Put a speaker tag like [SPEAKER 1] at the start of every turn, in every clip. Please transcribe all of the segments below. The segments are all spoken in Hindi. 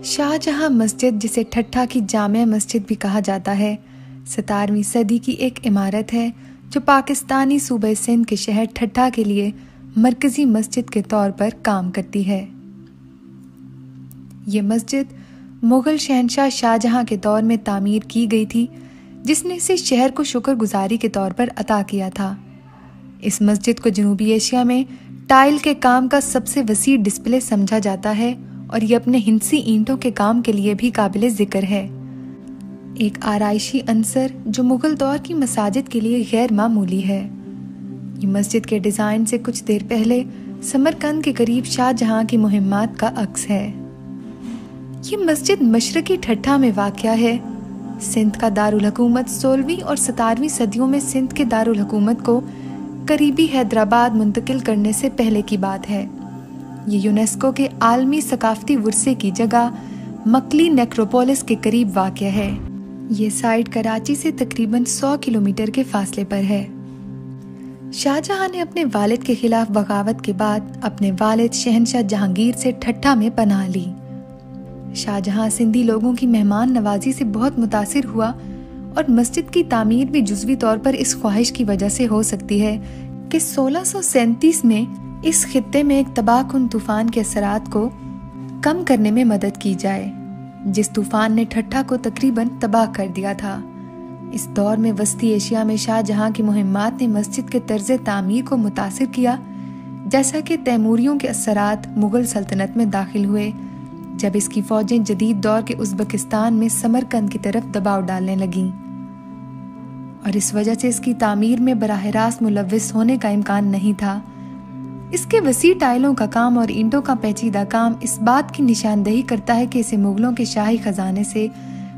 [SPEAKER 1] शाहजहां मस्जिद, जिसे ठट्ठा की जामिया मस्जिद भी कहा जाता है, 17वीं सदी की एक इमारत है जो पाकिस्तानी सूबे सिंध के शहर ठट्ठा के लिए मरकजी मस्जिद के तौर पर काम करती है। ये मस्जिद मुगल शहंशाह शाहजहां के दौर में तामीर की गई थी, जिसने इसे शहर को शुक्रगुजारी के तौर पर अता किया था। इस मस्जिद को जनूबी एशिया में टाइल के काम का सबसे वसी डिस्प्ले समझा जाता है और ये अपने हिंसी ईंटों के काम के लिए भी काबिल जिक्र है। एक आराइशी अंसर जो मुगल दौर की मसाजिद के लिए गैर मामूली है। ये मस्जिद के डिज़ाइन से कुछ देर पहले समरकंद के करीब शाहजहां की मुहिम्मात का अक्स है। ये मस्जिद मशरकी ठट्ठा में वाक़या है। सिंध का दारुल हुकूमत 16वीं और 17वीं सदियों में सिंध के दारुल हुकूमत को करीबी हैदराबाद मुंतकिल करने से पहले की बात है। ये यूनेस्को के आलमी सकाफती विरसे की जगह मकली नेक्रोपोलिस के करीब वाक़या है। ये साइट कराची से तकरीबन 100 किलोमीटर के फासले पर है। शाहजहां ने अपने वालिद के खिलाफ बगावत के बाद अपने वालिद शहंशाह जहांगीर से ठट्ठा में पनाह ली। शाहजहां सिंधी लोगों की मेहमान नवाजी से बहुत मुतासिर हुआ और मस्जिद की तामीर भी जुज़वी तौर पर इस ख्वाहिश की वजह से हो सकती है कि 1637 में इस खित्ते में एक तबाहकुन तूफान के असरात को कम करने में मदद की जाए, जिस तूफान ने ठट्ठा को तकरीबन तबाह कर दिया था। इस दौर में वस्ती एशिया में शाहजहां की मुहिम्मात ने मस्जिद के तर्ज तामीर को मुतासिर किया, जैसा कि तैमूरियों के असरात मुगल सल्तनत में दाखिल हुए जब इसकी फौजें जदीद दौर के उज़्बेकिस्तान में समरकंद की तरफ दबाव डालने लगीं, और इस वजह से इसकी तामीर में बराह रास्त मुलव्विस होने का इम्कान नहीं था। इसके वसी टाइलों का काम और ईंटों का पेचीदा काम इस बात की निशानदेही करता है कि इसे मुगलों के शाही खजाने से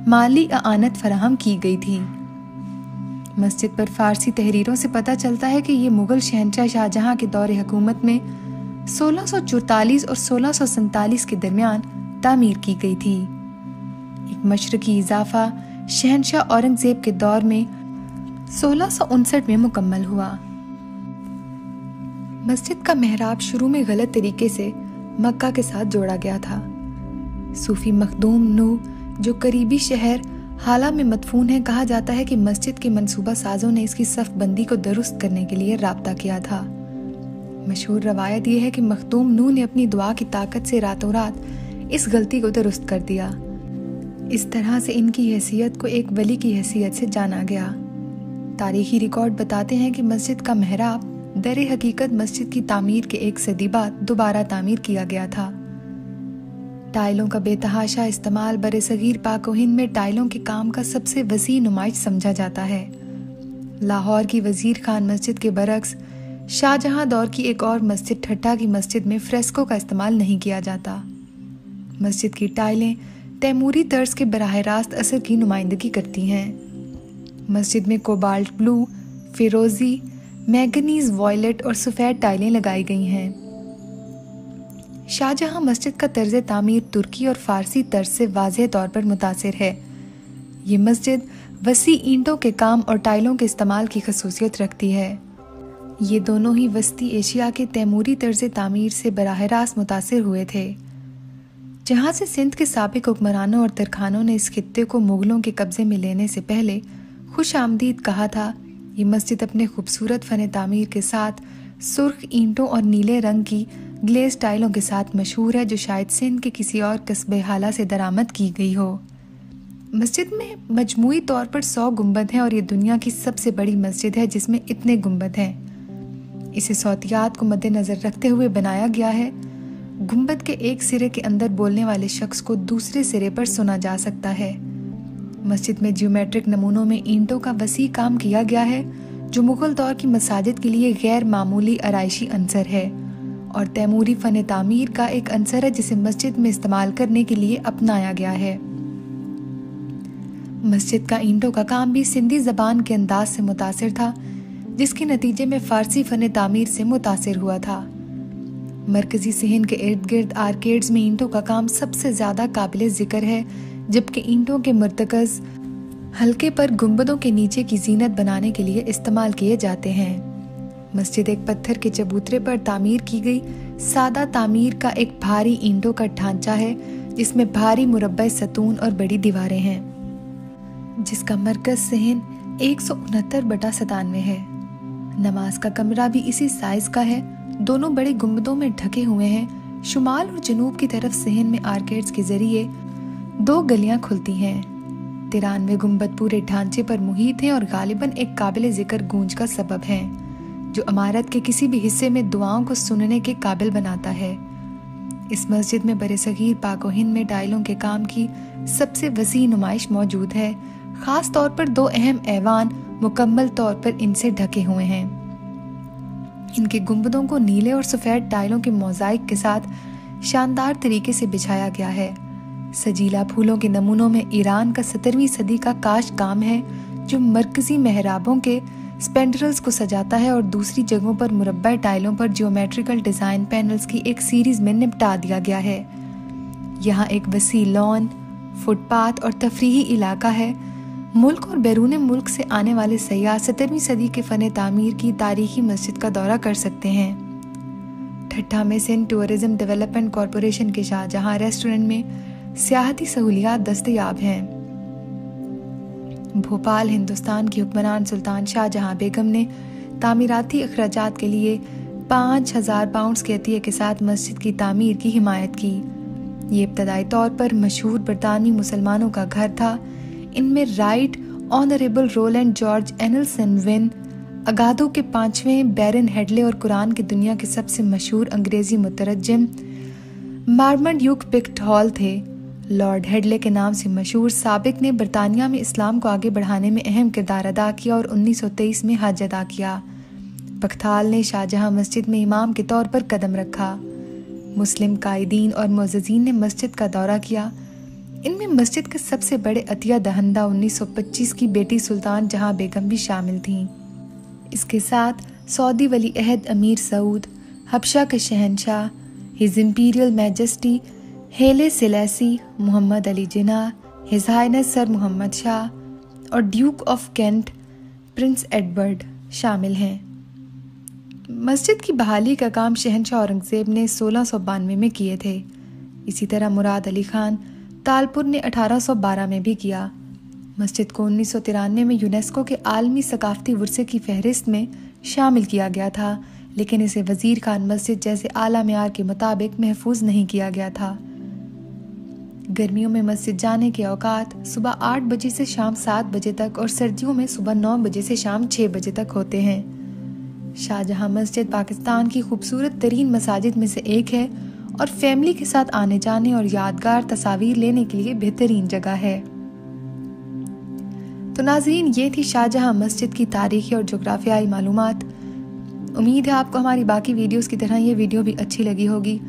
[SPEAKER 1] माली आनत फराहम की गई थी। मस्जिद पर फारसी तहरीरों से पता चलता है कि ये मुगल शहंशाह शाहजहां के दौर हुकूमत में 1644 और 1647 के दरमियान तामीर की गई थी। एक मशरकी इजाफा शहंशाह औरंगजेब के दौर में 1659 में मुकम्मल हुआ। मस्जिद का मेहराब शुरू में गलत तरीके से मक्का के साथ जोड़ा गया था। सूफी मखदूम नू, जो करीबी शहर हाला में मदफून है, कहा जाता है कि मस्जिद के मंसूबा साजों ने इसकी सफ बंदी को दुरुस्त करने के लिए राब्ता किया था। मशहूर रवायत यह है कि मखदूम नू ने अपनी दुआ की ताकत से रातों रात इस गलती को दुरुस्त कर दिया। इस तरह से इनकी हैसियत को एक वली की हैसियत से जाना गया। तारीखी रिकॉर्ड बताते हैं कि मस्जिद का मेहराब दर हकीकत मस्जिद की तामीर के 1 सदी बाद दोबारा तामीर किया गया था। टाइलों का बेतहाशा इस्तेमाल बरे-सगीर पाक व हिंद में टाइलों के काम का सबसे वसी नुमाइश समझा जाता है। लाहौर की वजीर खान मस्जिद के बरक्स शाहजहां दौर की एक और मस्जिद ठट्ठा की मस्जिद में फ्रेस्को का इस्तेमाल नहीं किया जाता। मस्जिद की टाइलें तैमूरी तर्ज के बराह रास्त असर की नुमाइंदगी करती हैं। मस्जिद में कोबाल्ट ब्लू, फिरोजी, मैगनीज वॉयलेट और सफ़ेद टाइलें लगाई गई हैं। शाहजहां मस्जिद का तर्ज तामीर तुर्की और फारसी तर्ज से वाज़ेह तौर पर मुतासिर है। ये मस्जिद वसी ईंटों के काम और टाइलों के इस्तेमाल की खसूसियत रखती है। ये दोनों ही वस्ती एशिया के तैमूरी तर्ज तामीर से बराह रास्त मुतासिर हुए थे। जहाँ से सिंध के साबिक हुक्मरानों और तरखानों ने इस खित्ते को मुगलों के कब्जे में लेने से पहले खुश आमदीद कहा था, ये मस्जिद अपने खूबसूरत फ़न तामीर के साथ सुर्ख ईंटों और नीले रंग की ग्लेज टाइलों के साथ मशहूर है, जो शायद सिंध के किसी और कस्बे हाला से दरामद की गई हो। मस्जिद में मजमूई तौर पर 100 गुंबद हैं और ये दुनिया की सबसे बड़ी मस्जिद है जिसमें इतने गुंबद हैं। इसे सौतियात को मद्देनज़र रखते हुए बनाया गया है। गुंबद के एक सिरे के अंदर बोलने वाले शख्स को दूसरे सिरे पर सुना जा सकता है। मस्जिद में जियोमेट्रिक नमूनों में ईंटों का वसी काम किया गया है, जो मुगल दौर की मसाजिद के लिए गैर मामूली आराइशी अंसर है और तैमूरी फ़न तामीर का एक अंसर है जिसे मस्जिद में इस्तेमाल करने के लिए अपनाया गया है। मस्जिद का ईंटों का काम भी सिंधी ज़बान के अंदाज से मुतासिर था, जिसके नतीजे में फ़ारसी फ़न तामीर से मुतासिर हुआ था। मरकजी सिंध के इर्द गिर्द आर्केड्स में ईंटों का काम सबसे ज़्यादा काबिल ज़िक्र है, जबकि ईंटों के मरतकज़ हल्के पर गुंबदों के नीचे की जीनत बनाने के लिए इस्तेमाल किए जाते हैं। मस्जिद एक पत्थर के चबूतरे पर तामीर की गई सादा तामीर का एक भारी ईंटों का ढांचा है, जिसमें भारी मुरब्बा सतून और बड़ी दीवारें हैं, जिसका मरकज सहन 169/97 है। नमाज का कमरा भी इसी साइज का है। दोनों बड़े गुंबदों में ढके हुए हैं। शुमाल और जनूब की तरफ सहन में आर्केड्स के जरिए 2 गलियां खुलती हैं। 93 गुंबद पूरे ढांचे पर मुहित हैं और गालिबन एक काबिल जिक्र गूंज का सबब हैं, जो इमारत के किसी भी हिस्से में दुआओं को सुनने के काबिल बनाता है। इस मस्जिद में बरे-सगीर पाक व हिंद में टाइलों के काम की सबसे वसी नुमाइश मौजूद है। खास तौर पर 2 अहम ऐवान मुकम्मल तौर पर इनसे ढके हुए हैं। इनके गुंबदों को नीले और सफेद टाइलों के मोज़ाइक के साथ शानदार तरीके से बिछाया गया है। सजीला फूलों के नमूनों में ईरान का 17वीं सदी का काश काम है, जो मरकजी मेहराबों के स्पेंड्रल्स को सजाता है और दूसरी जगहों पर मुरब्बा टाइलों पर जियोमेट्रिकल डिजाइन पैनल्स की एक सीरीज में निपटा दिया गया है। यहाँ एक वसी लॉन, फुटपाथ और तफरीही इलाका है। मुल्क और बैरून मुल्क से आने वाले सयाह 17वीं सदी के फन तामीर की तारीखी मस्जिद का दौरा कर सकते हैं। ठट्ठा में सिंध टूरिज्म डेवलपमेंट कॉरपोरेशन के शाहजहां रेस्टोरेंट में सियाहती सहूलियात दस्तयाब हैं। भोपाल हिंदुस्तान की हुक्मरान सुल्तान शाहजहां बेगम ने तामीराती अखराजात के लिए 5000 पाउंड के अतिये के साथ मस्जिद की तामीर की हिमायत की। ये इब्तदाई तौर पर मशहूर बरतानवी मुसलमानों का घर था। इनमें right honourable Roland George Allanson Winn, अगादो के 5वें बैरन हेडले और कुरान की दुनिया के सबसे मशहूर अंग्रेजी मुतरज्जिम मार्मंड पिक्ट हॉल थे। लॉर्ड हेडले के नाम से मशहूर साबिक ने बरतानिया में इस्लाम को आगे बढ़ाने में अहम किरदार अदा किया और 1923 में हज अदा किया। बख्ताल ने शाहजहां मस्जिद में इमाम के तौर पर कदम रखा। मुस्लिम कायदीन और मुअज़्ज़िज़ीन ने मस्जिद का दौरा किया। इनमें मस्जिद के सबसे बड़े अतिया दहंदा 1925 की बेटी सुल्तान जहां बेगम भी शामिल थीं। इसके साथ सऊदी वली अहद अमीर सऊद, हबशा के शहंशाह, his imperial majesty Haile Selassie Mohammad Ali Jinnah, his highness sir Mohammad Shah और duke of Kent prince Edward शामिल हैं। मस्जिद की बहाली का काम शहंशाह औरंगजेब ने 1692 में किए थे। इसी तरह मुराद अली खान तालपुर ने 1812 में भी किया। मस्जिद को 1993 में यूनेस्को के आलमी सकाफती विरसे की फहरिस्त में शामिल किया गया था, लेकिन इसे वजीर खान मस्जिद जैसे आला मेयार के मुताबिक महफूज नहीं किया गया था। गर्मियों में मस्जिद जाने के औकात सुबह 8 बजे से शाम 7 बजे तक और सर्दियों में सुबह 9 बजे से शाम 6 बजे तक होते हैं। शाहजहां मस्जिद पाकिस्तान की खूबसूरत तरीन मसाजिद में से एक है और फैमिली के साथ आने जाने और यादगार तस्वीर लेने के लिए बेहतरीन जगह है। तो नाज़रीन, ये थी शाहजहां मस्जिद की तारीखी और जोग्राफियाई मालूमात। उम्मीद है आपको हमारी बाकी वीडियोस की तरह ये वीडियो भी अच्छी लगी होगी।